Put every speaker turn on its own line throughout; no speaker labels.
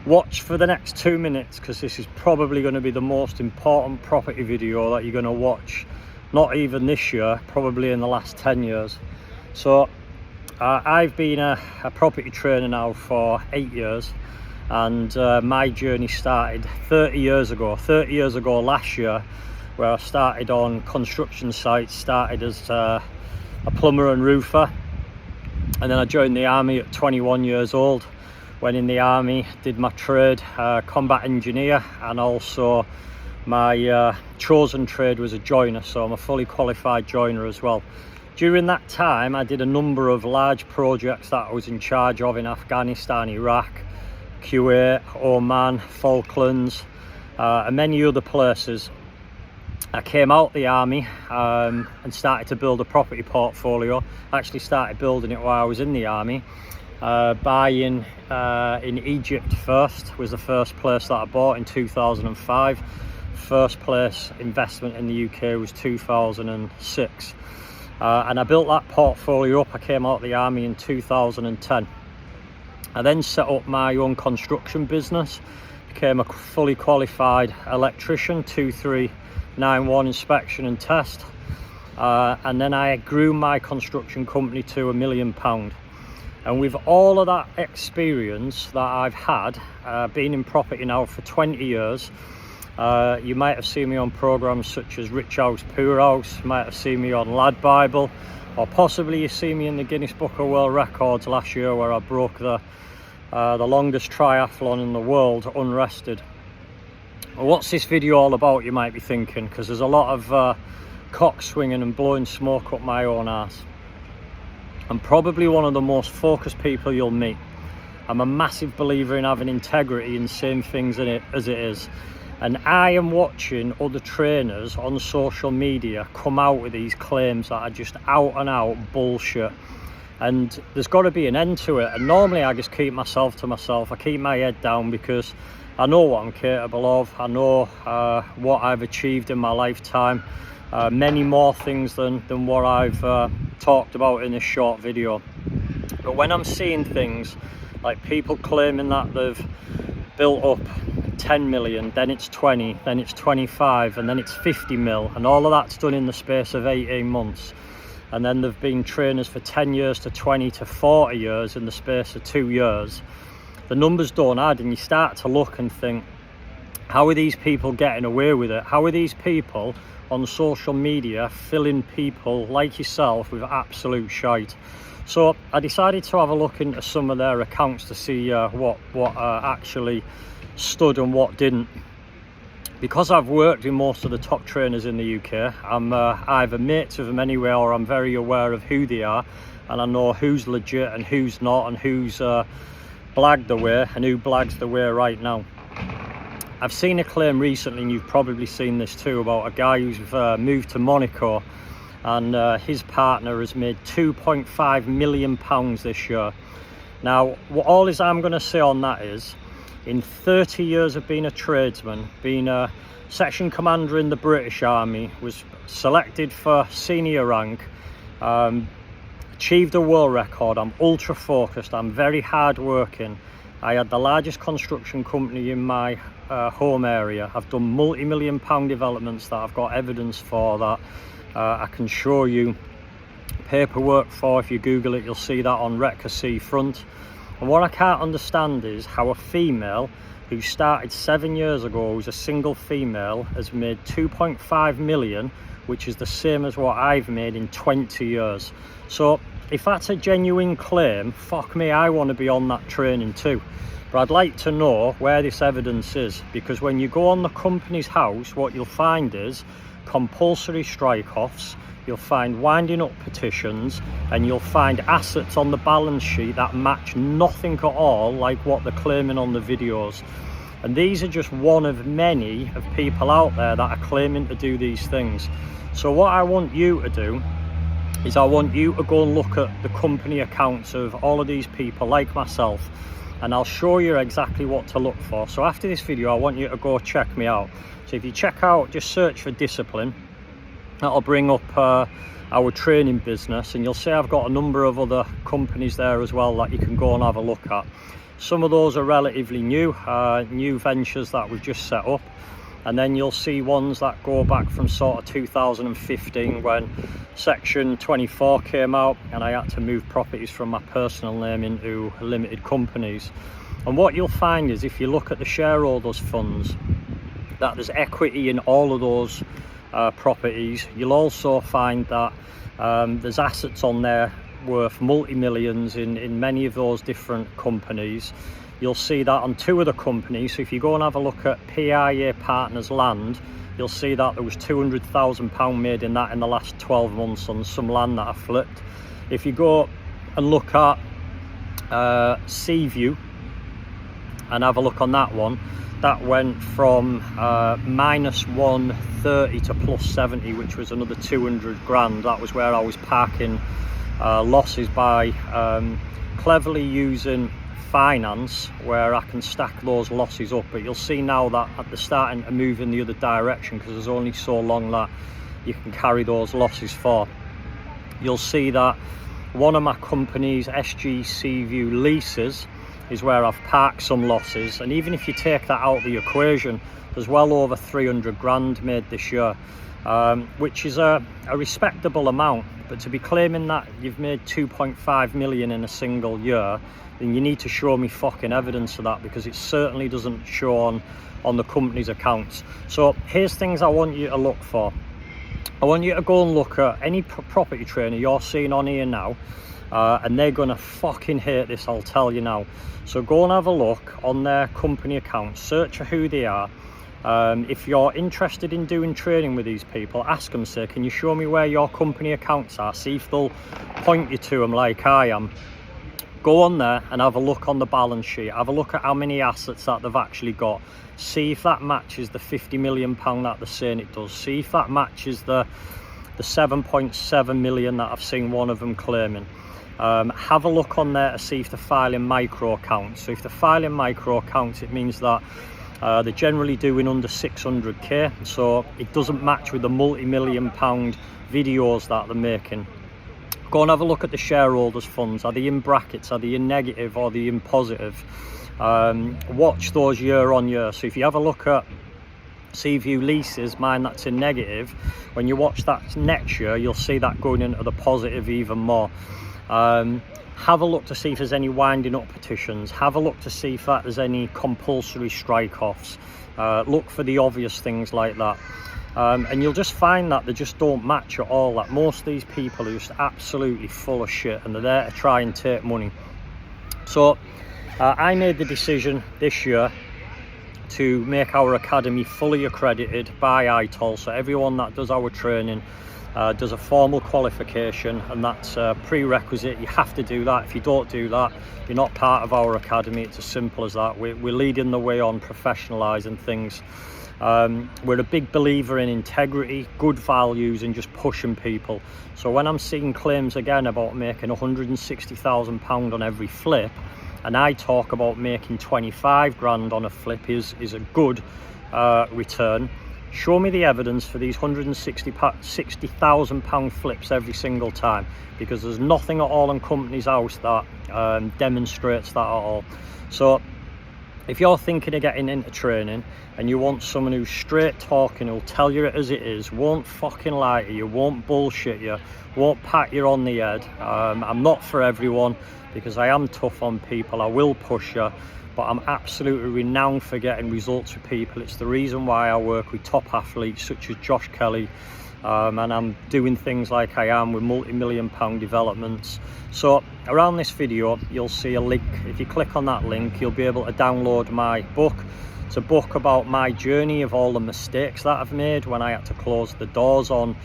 Watch for the next 2 minutes, because this is probably going to be the most important property video that you're going to watch, not even this year, probably in the last 10 years. So I've been a property trainer now for 8 years, and my journey started 30 years ago last year, where I started on construction sites, started as a plumber and roofer, and then I joined the army at 21 years old. Went in the army, did my trade, combat engineer, and also my chosen trade was a joiner, so I'm a fully qualified joiner as well. During that time I did a number of large projects that I was in charge of in Afghanistan, Iraq, Kuwait, Oman, Falklands, and many other places. I came out the army and started to build a property portfolio. I actually started building it while I was in the army. Buying in Egypt first was the first place that I bought in 2005. First place investment in the UK was 2006, and I built that portfolio up. I came out of the army in 2010. I then set up my own construction business, became a fully qualified electrician, 2391 inspection and test, and then I grew my construction company to £1 million. And with all of that experience that I've had, been in property now for 20 years, you might have seen me on programs such as Rich House, Poor House, you might have seen me on Lad Bible, or possibly you see me in the Guinness Book of World Records last year, where I broke the longest triathlon in the world unrested. Well, what's this video all about, you might be thinking, because there's a lot of cock swinging and blowing smoke up my own arse. I'm probably one of the most focused people you'll meet. I'm a massive believer in having integrity and saying things in it as it is. And I am watching other trainers on social media come out with these claims that are just out and out bullshit. And there's got to be an end to it. And normally I just keep myself to myself. I keep my head down because I know what I'm capable of. I know what I've achieved in my lifetime. Many more things than what I've talked about in this short video. But when I'm seeing things like people claiming that they've built up 10 million, then it's 20, then it's 25, and then it's 50 mil, and all of that's done in the space of 18 months, and then they've been trainers for 10 years to 20 to 40 years in the space of 2 years, the numbers don't add, and you start to look and think, how are these people getting away with it? How are these people on social media filling people like yourself with absolute shite? So I decided to have a look into some of their accounts to see what actually stood and what didn't. Because I've worked with most of the top trainers in the UK, I'm either mates with them anywhere, or I'm very aware of who they are, and I know who's legit and who's not, and who's blagged the way and who blags the way right now. I've seen a claim recently, and you've probably seen this too, about a guy who's moved to Monaco, and his partner has made £2.5 million this year. Now, all I'm going to say on that is, in 30 years of being a tradesman, being a section commander in the British Army, was selected for senior rank, achieved a world record, I'm ultra focused, I'm very hard working. I had the largest construction company in my home area. I've done multi-million pound developments that I've got evidence for, that I can show you paperwork for. If you Google it, you'll see that on Retca Seafront. And what I can't understand is how a female who started 7 years ago, who's a single female, has made 2.5 million, which is the same as what I've made in 20 years. So if that's a genuine claim, fuck me, I want to be on that training too. But I'd like to know where this evidence is, because when you go on the company's house, what you'll find is compulsory strike-offs, you'll find winding up petitions, and you'll find assets on the balance sheet that match nothing at all like what they're claiming on the videos. And these are just one of many of people out there that are claiming to do these things. So what I want you to do is I want you to go and look at the company accounts of all of these people like myself, and I'll show you exactly what to look for. So after this video, I want you to go check me out. So if you check out, just search for Discipline, that'll bring up our training business, and you'll see I've got a number of other companies there as well that you can go and have a look at. Some of those are relatively new ventures that we've just set up, and then you'll see ones that go back from sort of 2015 when Section 24 came out and I had to move properties from my personal name into limited companies. And what you'll find is, if you look at the shareholders funds, that there's equity in all of those properties. You'll also find that there's assets on there worth multi-millions in many of those different companies. You'll see that on 2 of the companies. So if you go and have a look at PIA Partners Land, you'll see that there was £200,000 made in that in the last 12 months on some land that I flipped. If you go and look at Seaview and have a look on that one, that went from minus 130 to plus 70, which was another 200 grand. That was where I was parking losses by cleverly using finance, where I can stack those losses up. But you'll see now that they're starting to move in the other direction, because there's only so long that you can carry those losses for. You'll see that one of my companies, SG Seaview Leases, is where I've parked some losses, and even if you take that out of the equation, there's well over 300 grand made this year, which is a respectable amount. But to be claiming that you've made 2.5 million in a single year, then you need to show me fucking evidence of that, because it certainly doesn't show on the company's accounts. So here's things I want you to look for. I want you to go and look at any property trainer you're seeing on here now, and they're gonna fucking hate this, I'll tell you now. So go and have a look on their company accounts, search for who they are. If you're interested in doing training with these people, ask them, say, can you show me where your company accounts are? See if they'll point you to them like I am. Go on there and have a look on the balance sheet, have a look at how many assets that they've actually got. See if that matches the £50 million that they're saying it does. See if that matches the 7.7 million that I've seen one of them claiming. Have a look on there to see if they're filing micro accounts. So if they're filing micro accounts, it means that they're generally doing under 600k, so it doesn't match with the multi-million pound videos that they're making. Go and have a look at the shareholders funds. Are they in brackets? Are they in negative? Or are they in positive? Watch those year on year. So if you have a look at Seaview Leases, mine that's in negative, when you watch that next year, you'll see that going into the positive even more. Have a look to see if there's any winding up petitions. Have a look to see if there's any compulsory strike-offs. Look for the obvious things like that. And you'll just find that they just don't match at all. That most of these people are just absolutely full of shit, and they're there to try and take money. So I made the decision this year to make our academy fully accredited by ITOL. So everyone that does our training does a formal qualification, and that's a prerequisite. You have to do that. If you don't do that, you're not part of our academy. It's as simple as that. We're leading the way on professionalising things. We're a big believer in integrity, good values, and just pushing people. So when I'm seeing claims again about making £160,000 on every flip, and I talk about making 25 grand on a flip is a good return, show me the evidence for these £160,000 flips every single time, because there's nothing at all in company's house that demonstrates that at all. So if you're thinking of getting into training and you want someone who's straight talking, who'll tell you it as it is, won't fucking lie to you, won't bullshit you, won't pat you on the head, I'm not for everyone, because I am tough on people. I will push you, but I'm absolutely renowned for getting results with people. It's the reason why I work with top athletes such as Josh Kelly, and I'm doing things like I am with multi-million pound developments. So around this video you'll see a link. If you click on that link, you'll be able to download my book. It's a book about my journey of all the mistakes that I've made when I had to close the doors on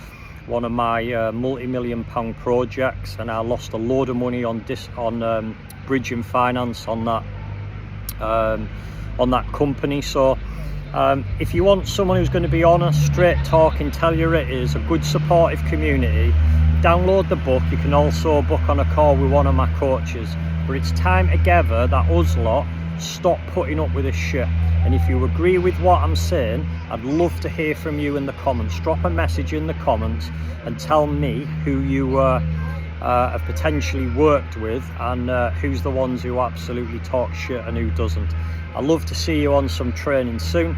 one of my multi-million pound projects, and I lost a load of money on bridging finance on that company. So if you want someone who's going to be honest, straight talking, tell you it is, a good supportive community, download the book. You can also book on a call with one of my coaches. But it's time together that us lot stop putting up with this shit. And if you agree with what I'm saying, I'd love to hear from you in the comments. Drop a message in the comments and tell me who you have potentially worked with, and who's the ones who absolutely talk shit and who doesn't. I'd love to see you on some training soon.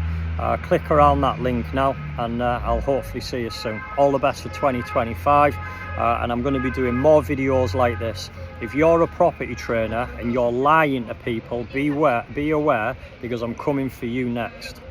Click around that link now, and I'll hopefully see you soon. All the best for 2025, and I'm going to be doing more videos like this. If you're a property trainer and you're lying to people, be aware, because I'm coming for you next.